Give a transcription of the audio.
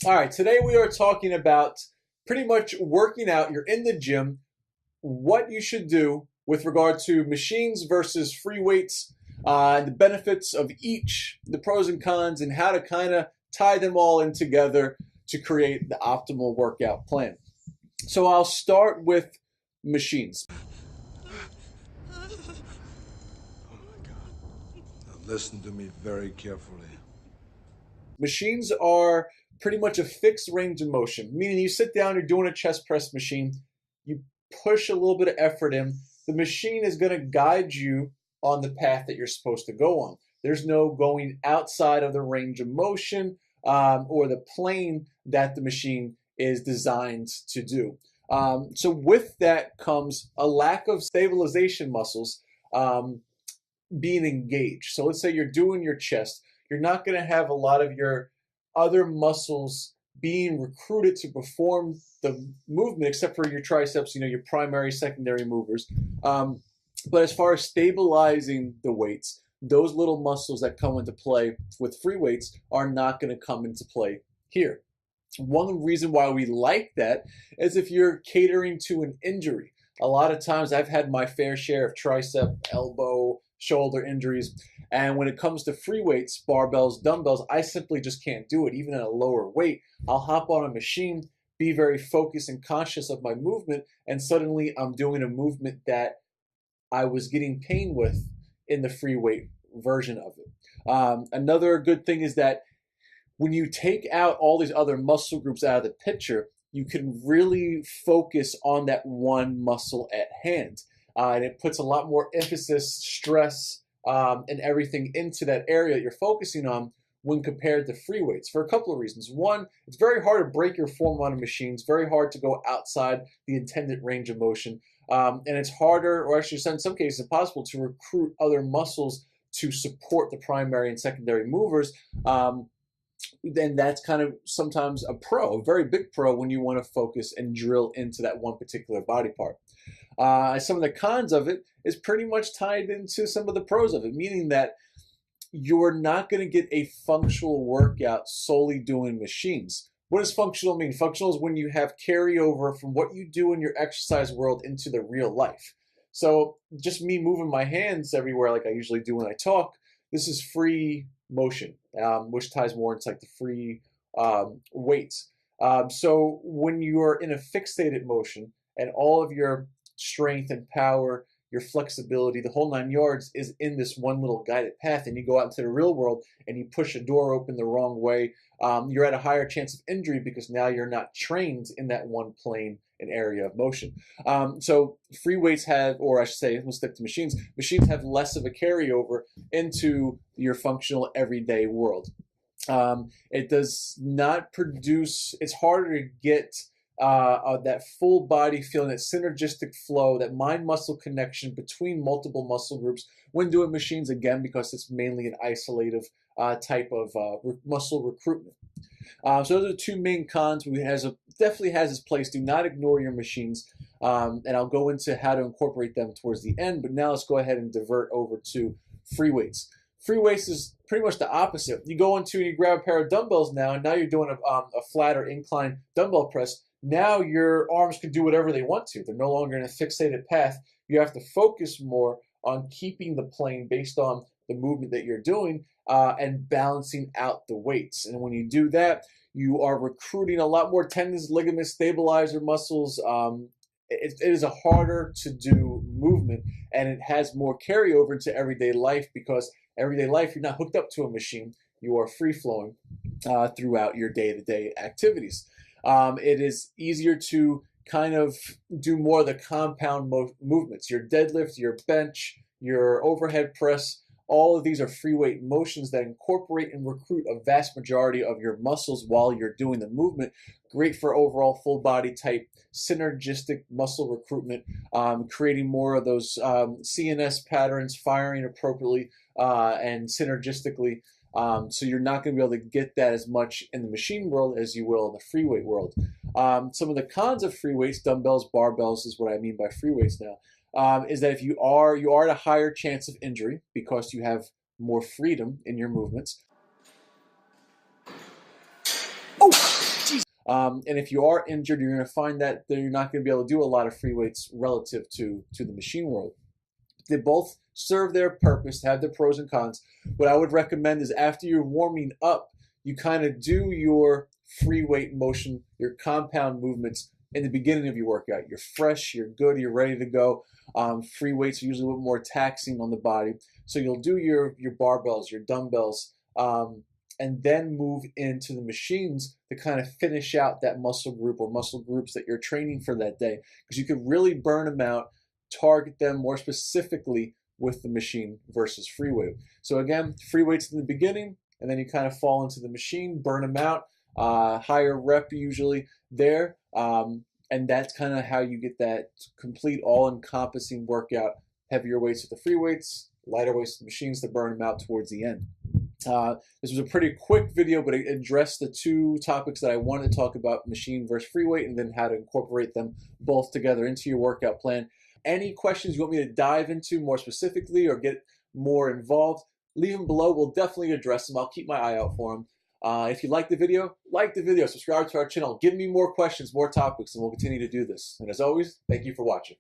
All right, today we are talking about pretty much working out. You're in the gym, what you should do with regard to machines versus free weights, the benefits of each, the pros and cons, and how to kind of tie them all in together to create the optimal workout plan. So I'll start with machines. Oh my God. Now listen to me very carefully. Machines are pretty much a fixed range of motion, meaning you sit down, you're doing a chest press machine, you push a little bit of effort in, the machine is going to guide you on the path that you're supposed to go on. There's no going outside of the range of motion or the plane that the machine is designed to do. So with that comes a lack of stabilization muscles being engaged. So let's say you're doing your chest, you're not going to have a lot of your other muscles being recruited to perform the movement, except for your triceps, your primary, secondary movers. But as far as stabilizing the weights, those little muscles that come into play with free weights are not going to come into play here. One reason why we like that is if you're catering to an injury. A lot of times I've had my fair share of tricep, elbow, shoulder injuries. And when it comes to free weights, barbells, dumbbells, I simply just can't do it. Even at a lower weight, I'll hop on a machine, be very focused and conscious of my movement, and suddenly I'm doing a movement that I was getting pain with in the free weight version of it. Another good thing is that when you take out all these other muscle groups out of the picture, you can really focus on that one muscle at hand. And it puts a lot more emphasis, stress, and everything into that area that you're focusing on when compared to free weights for a couple of reasons. One, it's very hard to break your form on a machine. It's very hard to go outside the intended range of motion. And it's harder, or actually in some cases impossible, to recruit other muscles to support the primary and secondary movers. Then that's kind of sometimes a very big pro when you want to focus and drill into that one particular body part. Some of the cons of it is pretty much tied into some of the pros of it, meaning that you're not going to get a functional workout solely doing machines. What does functional mean? Functional is when you have carryover from what you do in your exercise world into the real life. So just me moving my hands everywhere like I usually do when I talk, this is free motion, which ties more into like the free weights. So when you are in a fixated motion and all of your strength and power, your flexibility, the whole 9 yards is in this one little guided path, and you go out into the real world and you push a door open the wrong way, you're at a higher chance of injury because now you're not trained in that one plane and area of motion. So free weights have, or I should say, we'll stick to machines. Machines have less of a carryover into your functional everyday world. It does not produce, it's harder to get that full body feeling, that synergistic flow, that mind-muscle connection between multiple muscle groups when doing machines, again, because it's mainly an isolative type of muscle recruitment. So those are the two main cons. Definitely has its place. Do not ignore your machines. And I'll go into how to incorporate them towards the end. But now let's go ahead and divert over to free weights. Free weights is pretty much the opposite. You go into and you grab a pair of dumbbells now, and now you're doing a flat or incline dumbbell press. Now your arms can do whatever they want to. They're no longer in a fixated path. You have to focus more on keeping the plane based on the movement that you're doing and balancing out the weights. And when you do that, you are recruiting a lot more tendons, ligaments, stabilizer muscles. It is a harder to do movement, and it has more carryover into everyday life because everyday life, you're not hooked up to a machine. You are free-flowing throughout your day-to-day activities. It is easier to kind of do more of the compound movements. Your deadlift, your bench, your overhead press, all of these are free weight motions that incorporate and recruit a vast majority of your muscles while you're doing the movement. Great for overall full body type, synergistic muscle recruitment, creating more of those CNS patterns, firing appropriately and synergistically. So you're not going to be able to get that as much in the machine world as you will in the free weight world. Some of the cons of free weights, dumbbells, barbells is what I mean by free weights now, is that if you are at a higher chance of injury because you have more freedom in your movements. Oh! And if you are injured, you're going to find that you're not going to be able to do a lot of free weights relative to the machine world. They both serve their purpose, have their pros and cons. What I would recommend is after you're warming up, you kind of do your free weight motion, your compound movements in the beginning of your workout. You're fresh, you're good, you're ready to go. Free weights are usually a little more taxing on the body. So you'll do your barbells, your dumbbells, and then move into the machines to kind of finish out that muscle group or muscle groups that you're training for that day. Because you can really burn them out, target them more specifically with the machine versus free weight. So again, free weights in the beginning, and then you kind of fall into the machine, burn them out, higher rep usually there. And that's kind of how you get that complete all-encompassing workout. Heavier weights with the free weights, lighter weights with the machines to burn them out towards the end. This was a pretty quick video, but it addressed the two topics that I wanted to talk about, machine versus free weight, and then how to incorporate them both together into your workout plan. Any questions you want me to dive into more specifically or get more involved, leave them below. We'll definitely address them. I'll keep my eye out for them. If you like the video, subscribe to our channel, give me more questions, more topics, and we'll continue to do this. And as always, thank you for watching.